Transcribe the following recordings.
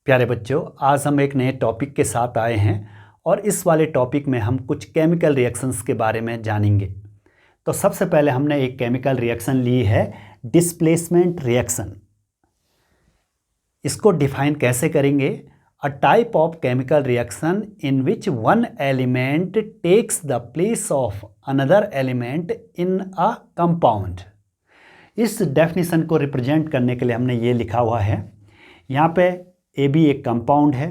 प्यारे बच्चों, आज हम एक नए टॉपिक के साथ आए हैं और इस वाले टॉपिक में हम कुछ केमिकल रिएक्शंस के बारे में जानेंगे। तो सबसे पहले हमने एक केमिकल रिएक्शन ली है, डिस्प्लेसमेंट रिएक्शन। इसको डिफाइन कैसे करेंगे? A type of chemical reaction in which one element takes the place of another element in a compound. इस डेफिनेशन को रिप्रेजेंट करने के लिए हमने ये लिखा हुआ है। यहाँ पे ए बी एक कंपाउंड है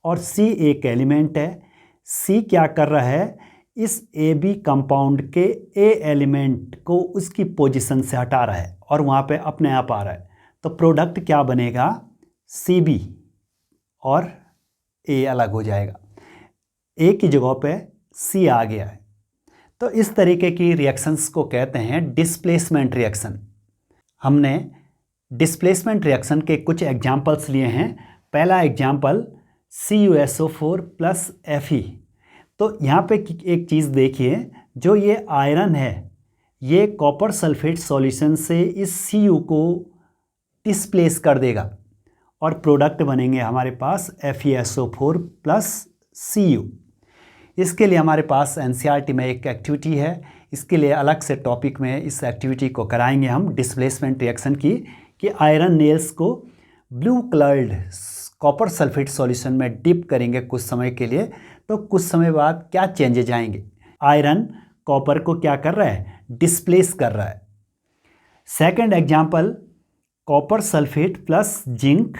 और सी एक एलिमेंट है। सी क्या कर रहा है? इस ए बी कंपाउंड के ए एलिमेंट को उसकी पोजीशन से हटा रहा है और वहाँ पे अपने आप आ रहा है। तो प्रोडक्ट क्या बनेगा? सी बी और ए अलग हो जाएगा। ए की जगह पे सी आ गया है। तो इस तरीके की रिएक्शंस को कहते हैं डिस्प्लेसमेंट रिएक्शन। हमने डिस्प्लेसमेंट रिएक्शन के कुछ एग्जाम्पल्स लिए हैं। पहला एग्जाम्पल CuSO4 प्लस Fe। तो यहाँ पे एक चीज़ देखिए, जो ये आयरन है ये कॉपर सल्फेट सॉल्यूशन से इस Cu को डिस्प्लेस कर देगा और प्रोडक्ट बनेंगे हमारे पास FeSO4 प्लस Cu। इसके लिए हमारे पास NCERT में एक एक्टिविटी है। इसके लिए अलग से टॉपिक में इस एक्टिविटी को कराएंगे हम डिस्प्लेसमेंट रिएक्शन की, कि आयरन नेल्स को blue coloured copper sulphate solution में डिप करेंगे कुछ समय के लिए। तो कुछ समय बाद क्या चेंजेज आएंगे? आयरन कॉपर को क्या कर रहा है? डिस्प्लेस कर रहा है। Second example, copper sulphate plus zinc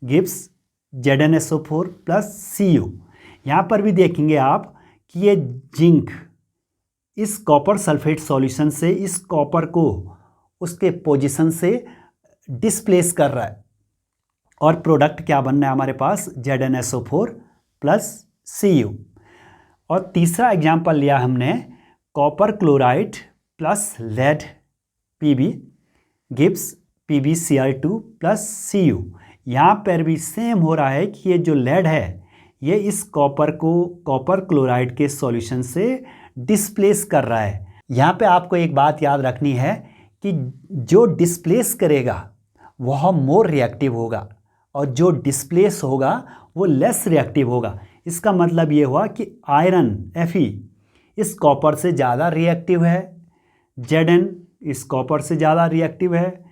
gives ZnSO4 plus Cu। यहाँ पर भी देखेंगे आप कि ये जिंक इस कॉपर सल्फेट सॉल्यूशन से इस कॉपर को उसके पोजीशन से डिस्प्लेस कर रहा है और प्रोडक्ट क्या बन रहा है हमारे पास? ZnSO4 plus Cu। और तीसरा एग्जांपल लिया हमने, copper chloride plus lead Pb gives PbCl2 plus Cu। यहाँ पर भी सेम हो रहा है कि ये जो लेड है ये इस कॉपर को कॉपर क्लोराइड के सॉल्यूशन से डिस्प्लेस कर रहा है। यहाँ पे आपको एक बात याद रखनी है कि जो डिस्प्लेस करेगा वह मोर रिएक्टिव होगा और जो डिस्प्लेस होगा वो लेस रिएक्टिव होगा। इसका मतलब ये हुआ कि आयरन Fe इस कॉपर से ज़्यादा रिएक्टिव है, Zn इस कॉपर से ज़्यादा रिएक्टिव है,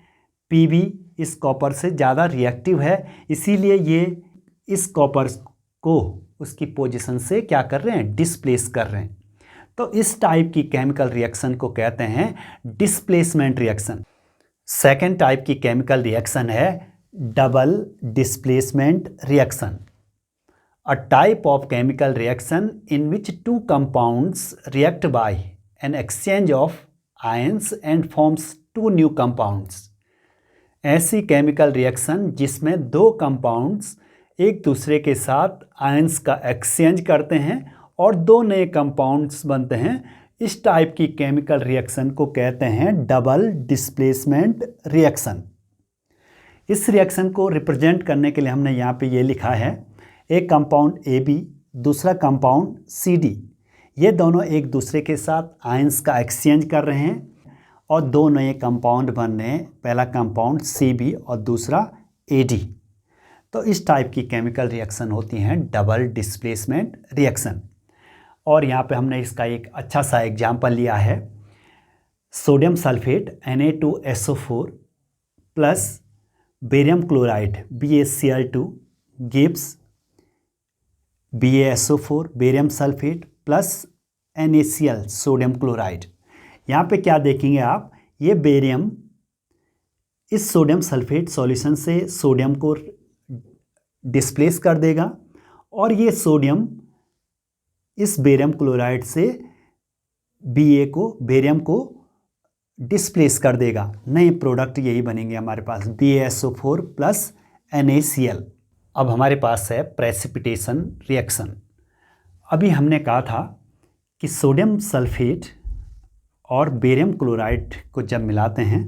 Pb इस कॉपर से ज़्यादा रिएक्टिव है। इसीलिए ये इस कॉपर को उसकी पोजीशन से क्या कर रहे हैं? डिस्प्लेस कर रहे हैं। तो इस टाइप की केमिकल रिएक्शन को कहते हैं डिस्प्लेसमेंट रिएक्शन। सेकेंड टाइप की केमिकल रिएक्शन है double displacement reaction. A type of chemical reaction in which two compounds react by an exchange of ions and forms two new compounds. ऐसी chemical reaction जिसमें दो compounds एक दूसरे के साथ ions का एक्सचेंज करते हैं और दो नए कंपाउंड्स बनते हैं, इस टाइप की केमिकल रिएक्शन को कहते हैं डबल डिस्प्लेसमेंट रिएक्शन। इस रिएक्शन को रिप्रेजेंट करने के लिए हमने यहाँ पे ये लिखा है, एक कंपाउंड AB, दूसरा कंपाउंड CD। ये दोनों एक दूसरे के साथ आयंस का एक्सचेंज कर रहे हैं और दो नए कंपाउंड बन रहे हैं, पहला कंपाउंड CB और दूसरा AD। तो इस टाइप की केमिकल रिएक्शन होती हैं डबल डिस्प्लेसमेंट रिएक्शन। और यहाँ पे हमने इसका एक अच्छा सा एग्जाम्पल लिया है, sodium sulphate Na2SO4 plus barium chloride BaCl2 gives BaSO4 barium sulphate plus NaCl sodium chloride. यहाँ पे क्या देखेंगे आप, ये बेरियम इस सोडियम सल्फेट सॉल्यूशन से सोडियम को डिस्प्लेस कर देगा और ये सोडियम इस बेरियम क्लोराइड से बेरियम को डिस्प्लेस कर देगा। नए प्रोडक्ट यही बनेंगे हमारे पास, BaSO4 प्लस NaCl। अब हमारे पास है प्रेसिपिटेशन रिएक्शन। अभी हमने कहा था कि सोडियम सल्फेट और बेरियम क्लोराइड को जब मिलाते हैं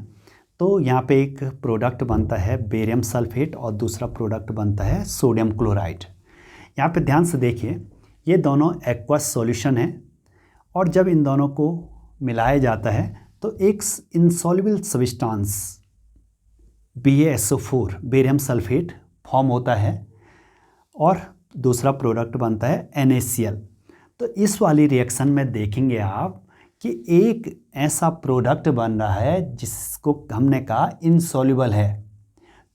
तो यहाँ पे एक प्रोडक्ट बनता है बेरियम सल्फेट और दूसरा प्रोडक्ट बनता है सोडियम क्लोराइड। यहाँ पे ध्यान से देखिए, ये दोनों एक्वस सॉल्यूशन है और जब इन दोनों को मिलाया जाता है तो एक insoluble substance BaSO4 barium sulphate form होता है और दूसरा प्रोडक्ट बनता है NaCl। तो इस वाली रिएक्शन में देखेंगे आप कि एक ऐसा प्रोडक्ट बन रहा है जिसको हमने कहा इनसॉल्युबल है।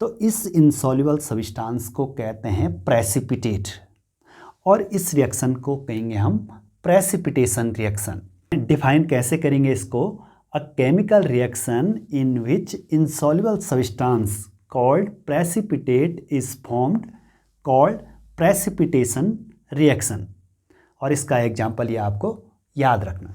तो इस इनसॉल्युबल सब्सटेंस को कहते हैं प्रेसिपिटेट, और इस रिएक्शन को कहेंगे हम प्रेसिपिटेशन रिएक्शन। डिफाइन कैसे करेंगे इसको? A chemical reaction in which insoluble substance called precipitate is formed called precipitation reaction. और इसका एग्जाम्पल ये आपको याद रखना।